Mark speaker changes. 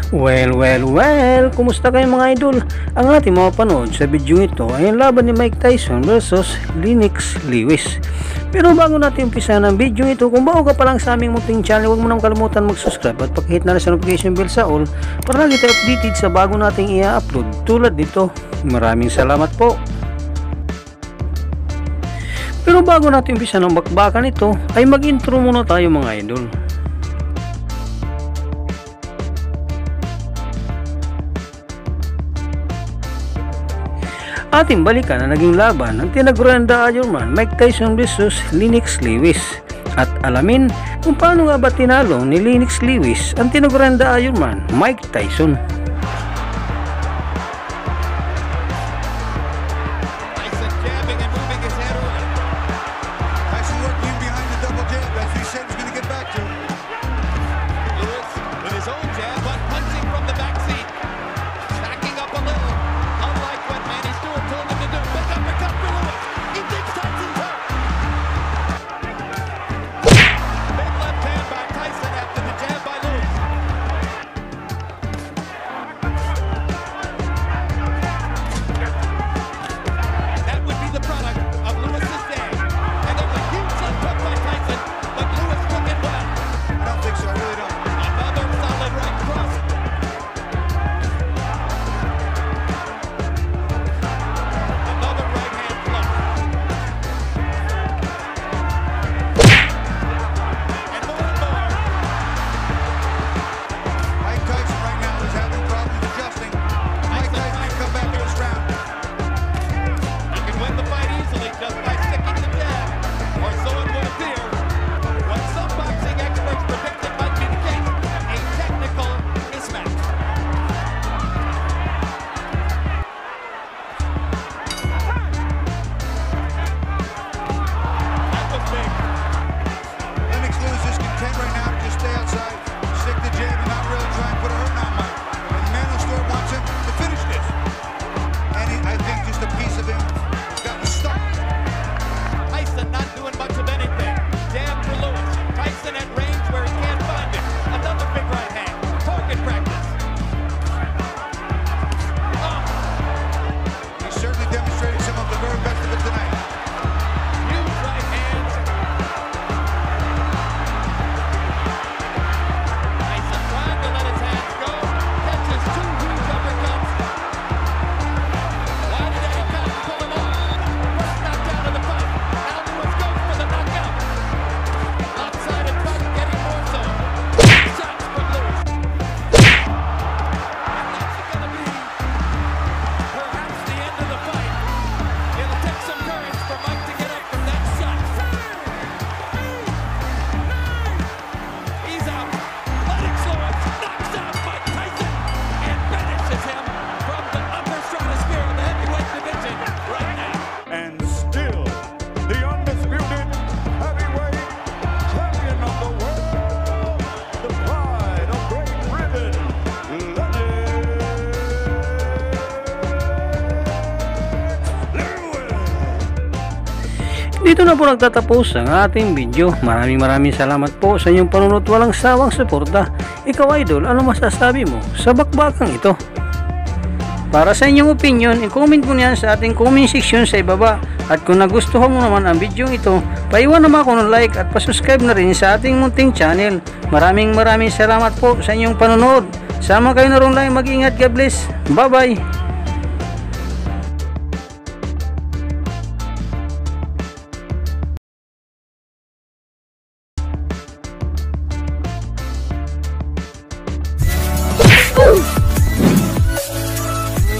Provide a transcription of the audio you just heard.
Speaker 1: Well, kumusta kayo mga idol? Ang ating mapapanood sa video ito ay ang laban ni Mike Tyson versus Lennox Lewis. Pero bago natin umpisa ng video ito, kung bago ka pa lang sa aming munting channel, huwag mo nang kalimutan mag-subscribe at pag-hit na rin sa notification bell sa all para lagi tayo updated sa bago nating i-upload tulad dito. Maraming salamat po. Pero bago natin umpisa ng bakbakan ito, ay mag-intro muna tayo mga idol. Ating balikan na naging laban ng tinaguriang The Ironman Mike Tyson vs Lennox Lewis at alamin kung paano nga ba tinalo ni Lennox Lewis ang tinaguriang The Ironman Mike Tyson. Dito na po nagtatapos ang ating video. Maraming salamat po sa inyong panunod. Walang sawang suporta. Ikaw idol, ano masasabi mo sa bakbakang ito? Para sa inyong opinion, i-comment mo niyan sa ating comment section sa ibaba. At kung nagustuhan mo naman ang video ito, paiwan naman ako ng like at pasubscribe na rin sa ating munting channel. Maraming salamat po sa inyong panunod. Sama kayo na rin lang, mag-ingat. God bless. Bye bye.